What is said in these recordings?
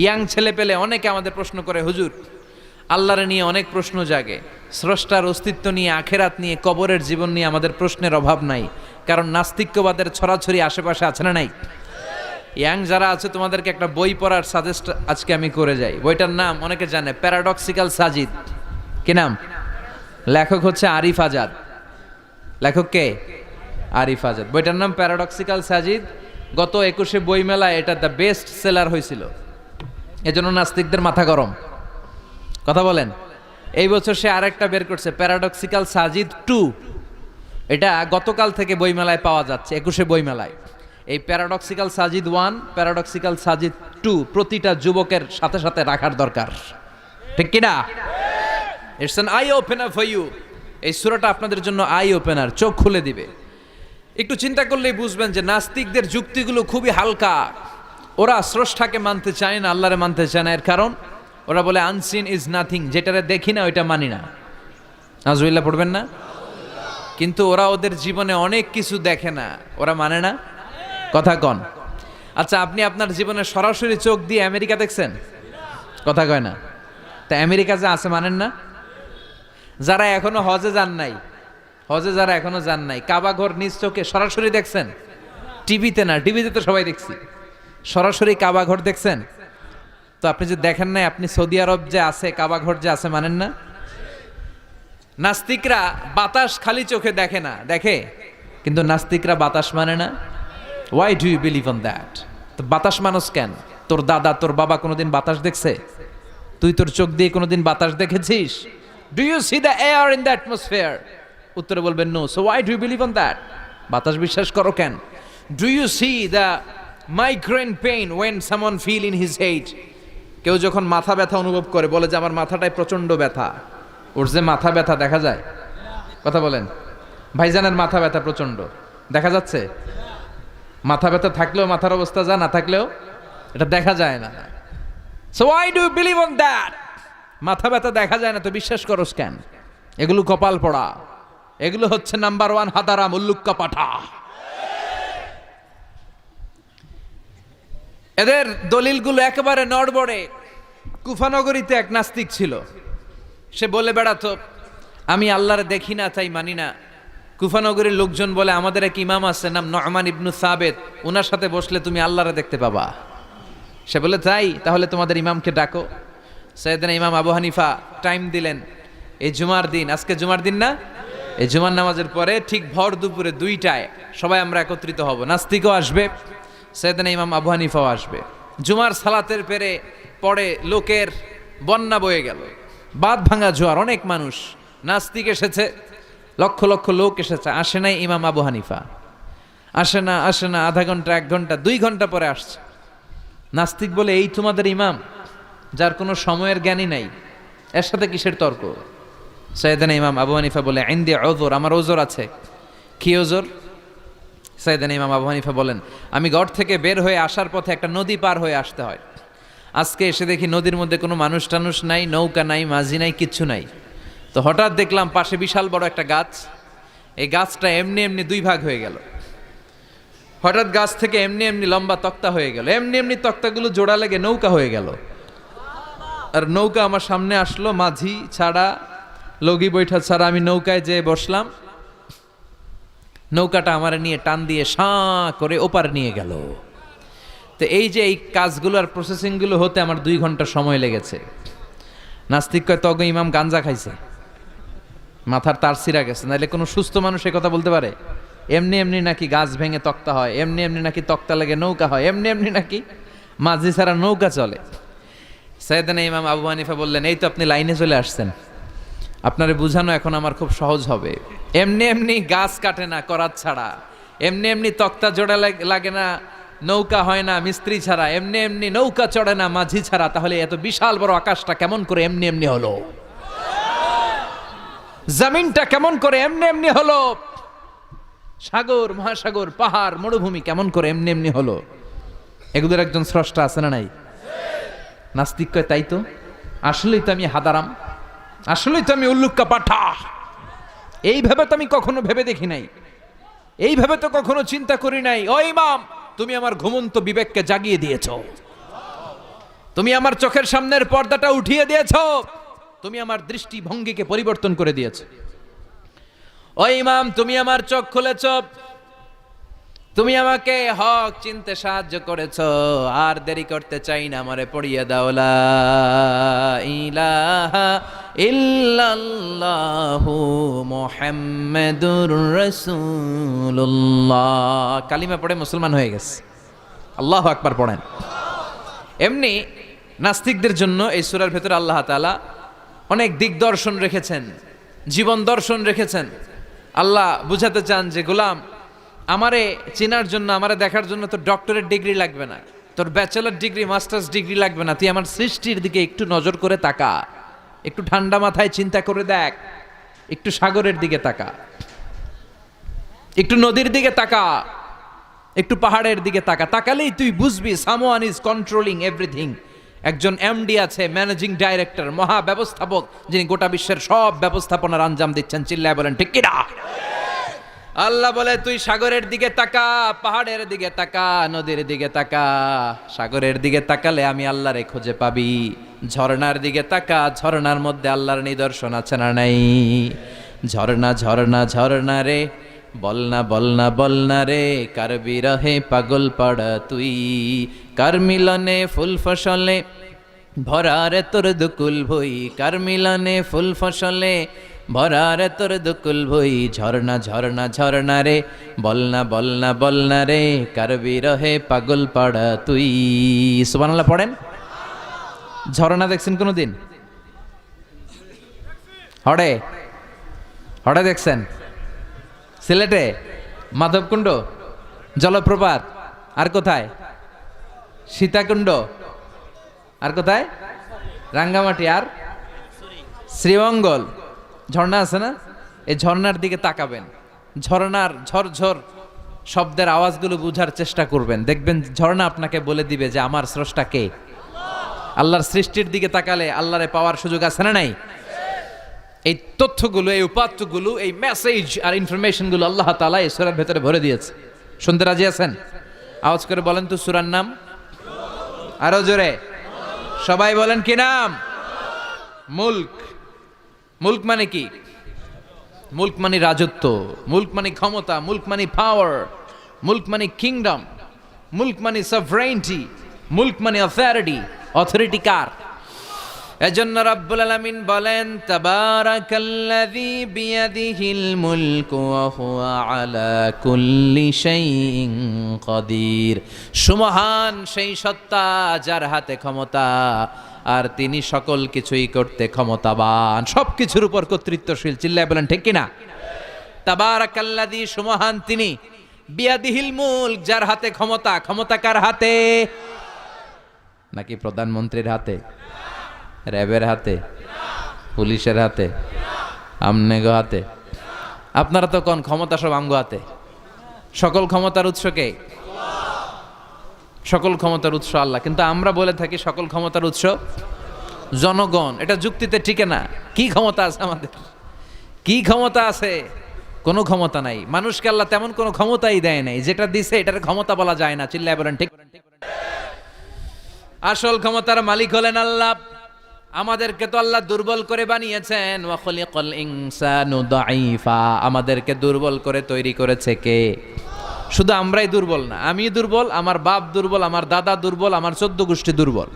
Young ছেলে পেলে অনেকে আমাদের প্রশ্ন করে, হুজুর আল্লাহরে নিয়ে অনেক প্রশ্ন জাগে, স্রষ্টার অস্তিত্ব নিয়ে, আখেরাত নিয়ে, কবরের জীবন নিয়ে আমাদের প্রশ্নের অভাব নাই, কারণ নাস্তিক্যবাদের ছড়াছড়ি আশেপাশে আছে না নাই? ইয়াং যারা আছে তোমাদেরকে একটা বই পড়ার সাজেস্ট আজকে আমি করে যাই। বইটার নাম অনেকে জানে, প্যারাডক্সিক্যাল সাজিদ। কি নাম? লেখক হচ্ছে আরিফ আজাদ। লেখক কে? আরিফ আজাদ। বইটার নাম প্যারাডক্সিক্যাল সাজিদ। গত 21শে বই মেলায় এটা দ্য বেস্ট সেলার হয়েছিল, এজন্য নাস্তিকদের মাথা গরম। কথা বলেন। এই বছর সে আরেকটা বের করছে, প্যারাডক্সিক্যাল সাজিদ 2। এটা গতকাল থেকে বইমেলায় পাওয়া যাচ্ছে, 21শে বইমেলায়। এই প্যারাডক্সিক্যাল সাজিদ 1, প্যারাডক্সিক্যাল সাজিদ 2 প্রতিটা যুবকের সাথে সাথে রাখার দরকার, ঠিক কিনা? It's an eye opener for you. এই সূরাটা আপনাদের জন্য আই ওপেনার, চোখ খুলে দিবে। একটু চিন্তা করলেই বুঝবেন যে নাস্তিকদের যুক্তিগুলো খুবই হালকা। ওরা স্রষ্টাকে মানতে চায় না, আল্লাহরে মানতে চায় না। এর কারণ ওরা বলে আনসিন ইজ নাথিং, যেটারে দেখি না ওইটা মানি না। নাজুবিল্লাহ পড়বেন না? কিন্তু ওরা ওদের জীবনে অনেক কিছু দেখে না, ওরা মানে না। কথা কন। আচ্ছা, আপনি আপনার জীবনে সরাসরি চোখ দিয়ে আমেরিকা দেখছেন? কথা কয় না। তা আমেরিকা যে আছে মানেন না? যারা এখনো হজে যান নাই, যারা এখনো যান নাই, কাবা ঘর নিজ চোখে সরাসরি দেখছেন? টিভিতে না, টিভিতে তো সবাই দেখছি। সরাসরি কাবা ঘর দেখছেন? তো আপনি যে দেখেন নাই, আপনি সৌদি আরব যে আছে, কাবা ঘর যে আছে, মানেন না? নাস্তিকরা বাতাস খালি চোখে দেখে না, দেখে, কিন্তু নাস্তিকরা বাতাস মানে না। Why do you believe on that? তো বাতাস মানুষ কেন? তোর দাদা, তোর বাবা কোনোদিন বাতাস দেখছে? তুই তোর চোখ দিয়ে কোনোদিন বাতাস দেখেছিস? Do you see the air in the atmosphere? উত্তরে বলবেন no. So why do you believe on that? বাতাস বিশ্বাস করো কেন? Do you see the migraine pain when someone feel in his head? কেউ যখন মাথা ব্যথা অনুভব করে, বলে যে আমার মাথাটায় প্রচন্ড ব্যথা। ওর যে মাথা ব্যথা দেখা যায়? কথা বলেন। ভাইজানের মাথা ব্যথা প্রচন্ড দেখা যাচ্ছে? মাথা ব্যথা থাকলেও মাথার অবস্থা যা, না থাকলেও এটা দেখা যায় না। So why do you believe on that? মাথা ব্যথা দেখা যায় না তো বিশ্বাস করস কেন? এগুলো কপাল পড়া, এগুলো হচ্ছে নাম্বার 1 হাদারাম, উল্লুক্কা পাঠা। এদের দলিলগুলো একেবারে নড়বড়ে। কুফানগরীতে এক নাস্তিক ছিল, সে বলে বেড়াতো আমি আল্লাহরে দেখি না তাই মানি না। কুফানগরীর লোকজন বলে আমাদের এক ইমাম আছে নাম নু'মান ইবনু সাবেত, ওনার সাথে বসলে তুমি আল্লাহরে দেখতে পাবা। সে বলে তাই, তাহলে তোমাদের ইমামকে ডাকো। সাইয়েদনা ইমাম আবু হানিফা টাইম দিলেন, এই জুমার দিন, আজকে জুমার দিন না, এই জুমার নামাজের পরে ঠিক ভর দুপুরে 2টায় সবাই আমরা একত্রিত হব। নাস্তিকও আসবে, সাইয়েদনা ইমাম আবু হানিফাও আসবে। জুমার সালাতের পরে লোকের বন্যা বয়ে গেল, বাঁধ ভাঙা জোয়ার, অনেক মানুষ। নাস্তিক এসেছে, লক্ষ লক্ষ লোক এসেছে, আসে নাই ইমাম আবু হানিফা। আসে না আধা ঘন্টা, 1 ঘন্টা, 2 ঘন্টা পরে আসছে। নাস্তিক বলে এই তোমাদের ইমাম, যার কোনো সময়ের জ্ঞানই নাই, এর সাথে কিসের তর্ক? সাইয়েদনা ইমাম আবু হানিফা বলে ইনদি উযর, আমার ওজর আছে। কি ওজর? সাইয়েদনা ইমাম আবু হানিফা বলেন আমি ঘর থেকে বের হয়ে আসার পথে একটা নদী পার হয়ে আসতে হয়। আজকে এসে দেখি নদীর মধ্যে কোনো মানুষ টানুষ নাই, নৌকা নাই, মাঝি নাই, কিচ্ছু নাই। তো হঠাৎ দেখলাম পাশে বিশাল বড় একটা গাছ। এই গাছটা এমনি এমনি 2 ভাগ হয়ে গেল। হঠাৎ গাছ থেকে এমনি এমনি লম্বা তক্তা হয়ে গেল, এমনি এমনি তক্তাগুলো জোড়া লেগে নৌকা হয়ে গেল। আর নৌকা আমার সামনে আসলো, মাঝি ছাড়া, লগি বৈঠা ছাড়া। আমি নৌকায় যেয়ে বসলাম, নৌকাটা আমার নিয়ে টান দিয়ে সাঁ করে ওপার নিয়ে গেল। তো এই যে এই কাজগুলো আর প্রসেসিংগুলো হতে আমার 2 ঘন্টা সময় লেগেছে। নাস্তিক কয় তগ ইমাম গাঞ্জা খাইছে, মাথার তার ছিঁড়া গেছে, নাহলে কোনো সুস্থ মানুষ এই কথা বলতে পারে? এমনি এমনি নাকি গাছ ভেঙে তক্তা হয়, এমনি এমনি নাকি তক্তা লেগে নৌকা হয়, এমনি এমনি নাকি মাঝি ছাড়া নৌকা চলে। সাইয়েদনা ইমাম আবু হানিফা বললেন এই তো আপনি লাইনে চলে আসছেন, আপনারে বুঝানো এখন আমার খুব সহজ হবে। এমনি এমনি গাছ কাটে না করাত ছাড়া, এমনি এমনি তক্তা জোড়া লাগে না, নৌকা হয় না মিস্ত্রি ছাড়া, এমনি এমনি নৌকা চড়ে না মাঝি ছাড়া। তাহলে এত বিশাল বড় আকাশটা কেমন করে এমনি এমনি হলো? জমিনটা কেমন করে এমনি এমনি হলো? সাগর, মহাসাগর, পাহাড়, মরুভূমি কেমন করে এমনি এমনি হলো? এগুলোর একজন স্রষ্টা আছে না নাই? নাস্তিক কয় তাই তো, আসলেই তো আমি হাদারাম, আসলেই তো আমি উল্লুক্কা পাঠা। এইভাবে তো আমি কখনো ভেবে দেখি নাই, এইভাবে তো কখনো চিন্তা করি নাই। ও ইমাম, তুমি আমার ঘুমন্ত বিবেককে জাগিয়ে দিয়েছ। তুমি আমার চোখের সামনের পর্দাটা উঠিয়ে দিয়েছো, তুমি আমার দৃষ্টিভঙ্গিকে পরিবর্তন করে দিয়েছো। ও ইমাম, তুমি আমার চোখ খুলেছ, তুমি আমাকে হক চিনতে সাহায্য করেছো। আর দেরি করতে চাই না, আমারে পড়িয়ে দাও লা ইলাহা ইল্লাল্লাহু মুহাম্মাদুর রাসূলুল্লাহ। কালিমা পড়ে মুসলমান হয়ে গেছে। আল্লাহু আকবার পড়েন। এমনি নাস্তিকদের জন্য এই সূরার ভেতরে আল্লাহ তাআলা অনেক দিগদর্শন রেখেছেন, জীবন দর্শন রেখেছেন। আল্লাহ বুঝাতে চান যে গোলাম, আমারে চেনার জন্য, আমারে দেখার জন্য তোর ডক্টরেট ডিগ্রি লাগবে না, তোর ব্যাচেলর ডিগ্রি, মাস্টার্স ডিগ্রি লাগবে না। তুই আমার সৃষ্টির দিকে একটু নজর করে তাকা, একটু ঠান্ডা মাথায় চিন্তা করে দেখ, একটু সাগরের দিকে তাকা, একটু নদীর দিকে তাকা, একটু পাহাড়ের দিকে তাকা। তাকালেই তুই বুঝবি সামওয়ান ইজ কন্ট্রোলিং এভরিথিং। একজন এমডি আছে, ম্যানেজিং ডাইরেক্টর, মহা ব্যবস্থাপক, যিনি গোটা বিশ্বের সব ব্যবস্থাপনার আঞ্জাম দিচ্ছেন। চিল্লায় বলেন ঠিক কিনা? আল্লাহ বলে তুই সাগরের দিকে তাকা, পাহাড়ের দিকে তাকা, নদীর দিকে তাকা। সাগরের দিকে তাকালে আমি আল্লাহরে খুঁজে পাবি। ঝর্ণার দিকে তাকা, ঝর্ণার মধ্যে আল্লাহর নিদর্শন আছে না নাই? ঝর্ণা ঝর্ণা ঝর্ণা রে, বলনা বলনা বলনা রে, কার বিরহে পাগল পাড়া তুই, কার মিলনে ফুল ফসলে ভরারে তোর দুকুল ভই, কার মিলনে ফুল ফসলে ভরারে তোর দুকুল ভই। ঝর্ণা ঝর্ণা ঝর্ণা রে, বলনা বলনা বলনা রে, কার বিরহে পাগল পাড়া তুই। সুবহানাল্লাহ পড়েন। ঝর্ণা দেখছেন কোনোদিন? হড়ে হড়ে দেখছেন? সিলেটে মাধবকুণ্ড জলপ্রপাত, আর কোথায়? সীতাকুণ্ড, আর কোথায়? রাঙ্গামাটি, আর শ্রীমঙ্গল। ঝর্ণা আছে না? এই ঝর্ণার দিকে তাকাবেন, ঝর্ণার ঝরঝর শব্দের আওয়াজগুলো বুঝার চেষ্টা করবেন, দেখবেন ঝর্ণা আপনাকে বলে দিবে যে আমার স্রষ্টা কে। আল্লাহর সৃষ্টির দিকে তাকালে আল্লাহরে পাওয়ার সুযোগ আছে না নাই? এই তথ্যগুলো, এই উপাত্তগুলো, এই মেসেজ আর ইনফরমেশনগুলো আল্লাহ তাআলা এই সূরার ভেতরে ভরে দিয়েছে। শুনতে রাজি আছেন? আওয়াজ করে বলেন তো সূরার নাম। আরো জোরে সবাই বলেন কি নাম? মুলক। মুলক মানে কি? মুলক মানে রাজত্ব, মুলক মানে ক্ষমতা, মুলক মানে পাওয়ার, মুলক মানে কিংডম, মুলক মানে সভরেইনটি, মুলক মানে অথরিটি। অথরিটি কার? এজন্য রাব্বুল আলামিন বলেন তাবারাকাল্লাযী বিয়াদিহিল মুলকু ওয়া হুয়া আলা কুল্লি শাইইন কাদির। সুমহান সেই সত্তা যার হাতে ক্ষমতা, আর তিনি সকল কিছুই করতে ক্ষমতাবান, সবকিছুর উপর কর্তৃত্বশীল। চিল্লায় বলেন ঠিক কিনা? তাবারাকাল্লাযী, সুমহান তিনি, বিয়াদিহিল মুলক, যার হাতে ক্ষমতা। ক্ষমতা কার হাতে? নাকি প্রধানমন্ত্রীর হাতে, র্যাবের হাতে, পুলিশের হাতে, আমনেগো হাতে? আপনারা তো কোন ক্ষমতা সব আমগো হাতে। সকল ক্ষমতার উৎস কে? সকল ক্ষমতার উৎস আল্লাহ। কিন্তু আমরা বলে থাকি সকল ক্ষমতার উৎস জনগণ। এটা যুক্তিতে টিকে না। কি ক্ষমতা আছে আমাদের? কি ক্ষমতা আছে? কোনো ক্ষমতা নাই। মানুষকে আল্লাহ তেমন কোনো ক্ষমতাই দেয় নাই। যেটা দিছে এটার ক্ষমতা বলা যায় না। চিল্লায় বলেন ঠিক। আসল ক্ষমতার মালিক হলেন আল্লাহ। আমাদেরকে তো আল্লাহ দুর্বল করে বানিয়েছেন। ওয়া খলিকাল ইনসানু দাঈফা, আমাদেরকে দুর্বল করে তৈরি করেছে কে? শুধু আমরাই দুর্বল না, আমি দুর্বল, আমার বাপ দুর্বল, আমার দাদা দুর্বল, আমার 14 গোষ্ঠী দুর্বল।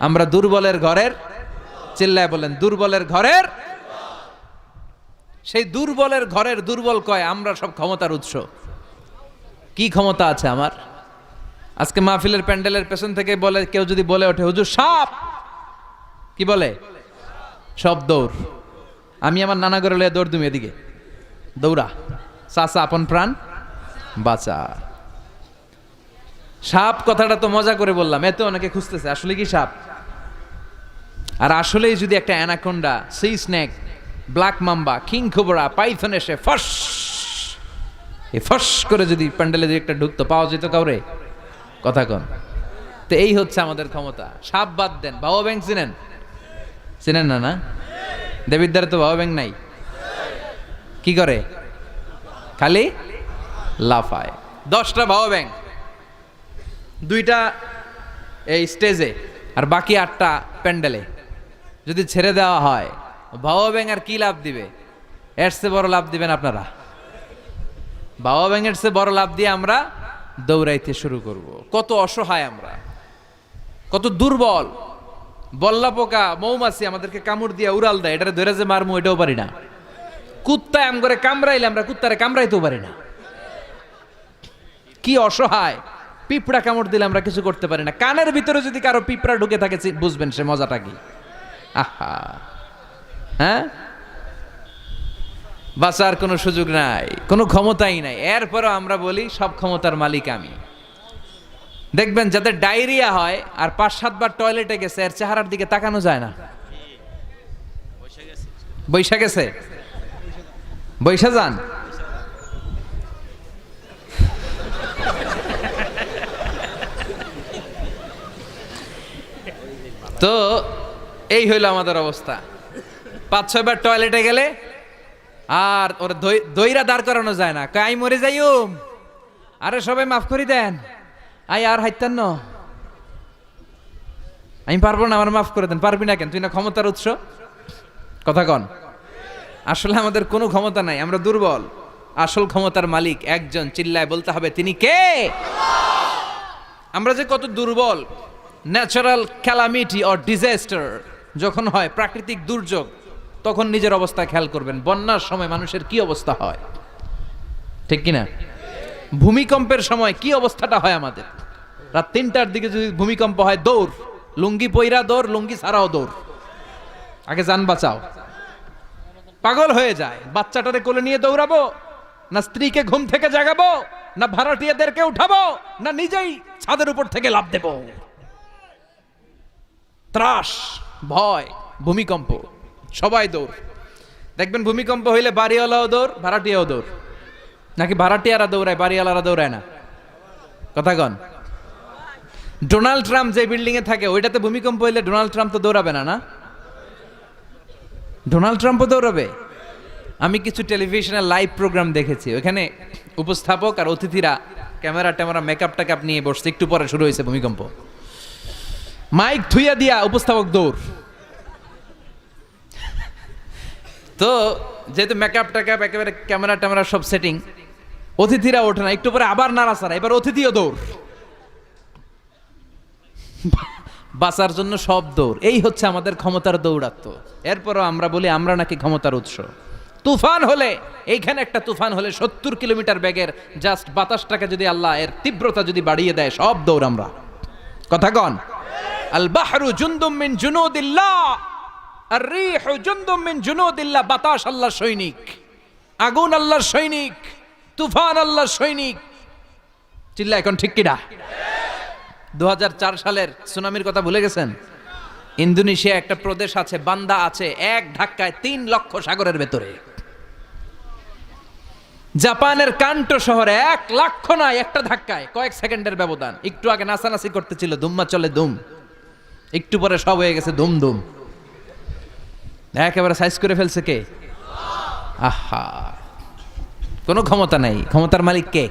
আমরা দুর্বলের ঘরের, চিল্লায় বলেন দুর্বলের ঘরের। সেই দুর্বলের ঘরের দুর্বল কয় আমরা সব ক্ষমতার উৎস। কি ক্ষমতা আছে আমার? আজকে মাহফিলের প্যান্ডেলের পেছন থেকে বলে, কেউ যদি বলে ওঠে হুজুর সাপ, কি বলে? সব দৌড়। আমি আমার নানা ঘরে লইয়া দৌড়, তুমি এদিকে দৌড়া, চাচা আপন প্রাণ বাঁচা। সাপ কথাটা তো মজা করে বললাম, এতে অনেকে খুঁজতেছে আসলে কি সাপ। আর আসলেই যদি একটা anaconda, C snake, black mamba, king cobra, Python এসে ফস করে যদি প্যান্ডেলে যদি একটা ঢুকতো, পাওয়া যেত কাউরে? কথা কন। তো এই হচ্ছে আমাদের ক্ষমতা। সাপ বাদ দেন, বাবা ব্যাংক চিনেন? চিনেন না? না, দেবিদ্বারে তো বাবা ব্যাংক নাই। কি করে? খালি লাফায়। 10টা বাবা ব্যাংক, 2টা এই স্টেজে, আর বাকি 8টা প্যান্ডেলে। যদি ছেড়ে দেওয়া হয়, বাবা ব্যাঙ আর কি লাভ দিবে? এর চেয়ে বড় লাভ দিবেন আপনারা? বাবা ব্যাঙের চেয়ে বড় লাভ দিয়ে আমরা দৌড়াইতে শুরু করব। কত অসহায় আমরা, কত দুর্বল। বল্লা পোকা, মৌমাছি আমাদেরকে কামড় দিয়া উড়াল দেয়, এটারে ধরে যে মারমু এটাও পারি না। কুত্তা এম করে কামড়াইলে আমরা কুত্তারে কামড়াইতেও পারি না। কি অসহায়! পিঁপড়া কামড় দিলে আমরা কিছু করতে পারি না। কানের ভিতরে যদি কারো পিঁপড়া ঢুকে থাকে বুঝবেন সে মজাটা কি। আহা, হ্যাঁ, বাঁচার কোনো সুযোগ নাই, কোনো ক্ষমতাই নাই। এরপরও আমরা বলি সব ক্ষমতার মালিক আমি। দেখবেন যাদের ডায়রিয়া হয় আর 5-7 বার টয়লেটে গেছে, এর চেহারার দিকে তাকানো যায় না। বৈশা গেছে, বৈশা যান। তো এই হইল আমাদের অবস্থা। 5-6 বার টয়লেটে গেলে আর ওর দইরা দাঁড় করানো যায় না। কাই মরে যাইম, আরে সবাই মাফ করে দেন, আই আর হাইতেন না, আমি পারবো না, আমার মাফ করে দেন। পারবি না কেন? তুই না ক্ষমতার উৎস। কথা কন। আসলে আমাদের কোনো ক্ষমতা নাই, আমরা দুর্বল। আসল ক্ষমতার মালিক একজন, চিল্লায় বলতে হবে তিনি কে। আমরা যে কত দুর্বল। ন্যাচারাল ক্যালামিটি অর ডিজাস্টার যখন হয়, প্রাকৃতিক দুর্যোগ, তখন নিজের অবস্থা খেয়াল করবেন। বন্যার সময় মানুষের কি অবস্থা হয়, ঠিক কিনা? ভূমিকম্পের সময় কি অবস্থাটা হয় আমাদের। রাত 3টার দিকে যদি ভূমিকম্প হয়, দৌড়, লুঙ্গি পইরা দৌড়, লুঙ্গি ছাড়াও দৌড়, আগে যান বাঁচাও। পাগল হয়ে যায়। বাচ্চাটারে কোলে নিয়ে দৌড়াবো, না স্ত্রীকে ঘুম থেকে জাগাবো, না ভাড়াটিয়াদেরকে উঠাবো, না নিজেই ছাদের উপর থেকে লাফ দেব। ত্রাস, ভয়, ভূমিকম্প, সবাই দৌড়। দেখবেন ভূমিকম্প হইলে বাড়িওয়ালাও দৌড়, ভাড়াটিয়াও দৌড়। নাকি ভাড়াটিয়ারা দৌড়ায়, বাড়িওয়ালারা দৌড়ায় না? কথা কন। ডোনাল্ড ট্রাম্প যে বিল্ডিং এ থাকে ওইটাতে ভূমিকম্প হইলে ডোনাল্ড ট্রাম্প তো দৌড়াবে না? না, ডোনাল্ড ট্রাম্পও দৌড়াবে। আমি কিছু টেলিভিশনের লাইভ প্রোগ্রাম দেখেছি, ওখানে উপস্থাপক আর অতিথিরা ক্যামেরা ট্যামেরা মেকআপ টেকআপ নিয়ে বসছে। একটু পরে শুরু হয়েছে ভূমিকম্প, মাইক থুইয়া দিয়া উপস্থাপক দৌড়। তো যেহেতু মেকআপ টেকআপ একেবারে ক্যামেরা ট্যামেরা সব সেটিং, অতিথিরা ওঠে না। একটু পরে আবার নাড়াচাড়া, এবার অতিথিও দৌড়। বাঁচার জন্য সব দৌড়। এই হচ্ছে আমাদের ক্ষমতার দৌড়াত্ম। এরপরও আমরা বলি আমরা নাকি ক্ষমতার উৎস। তুফান হলে, এইখানে একটা তুফান হলে 70 কিলোমিটার বেগের জাস্ট বাতাসটাকে যদি আল্লাহ এর তীব্রতা যদি বাড়িয়ে দেয়, সব দৌড় আমরা। কথা কন। আল বাহরু জুনদুম মিন জুনুদিল্লাহ, আর রিহু জুনদুম মিন জুনুদিল্লাহ। বাতাস আল্লাহর সৈনিক, আগুন আল্লাহর সৈনিক, তুফান আল্লাহর সৈনিক। চিল্লা এখন ঠিক কিনা? 2004 সালের সুনামির কথা ভুলে গেছেন? ইন্দোনেশিয়া একটা প্রদেশ আছে, বান্দা আছে, এক ধাক্কায় 3 লক্ষ সাগরের ভেতরে। জাপানের কান্টো শহরে 1 লক্ষ নয়, একটা ধাক্কায়, কয়েক সেকেন্ডের ব্যবধান। একটু আগে নাচানাচি করতেছিল, দুম্মা চলে দুম, একটু পরে সব হয়ে গেছে দুম দুম। একেবারে সাইজ করে ফেলছে কে? আহা, কোনো ক্ষমতা নাই। ক্ষমতার মালিক কে?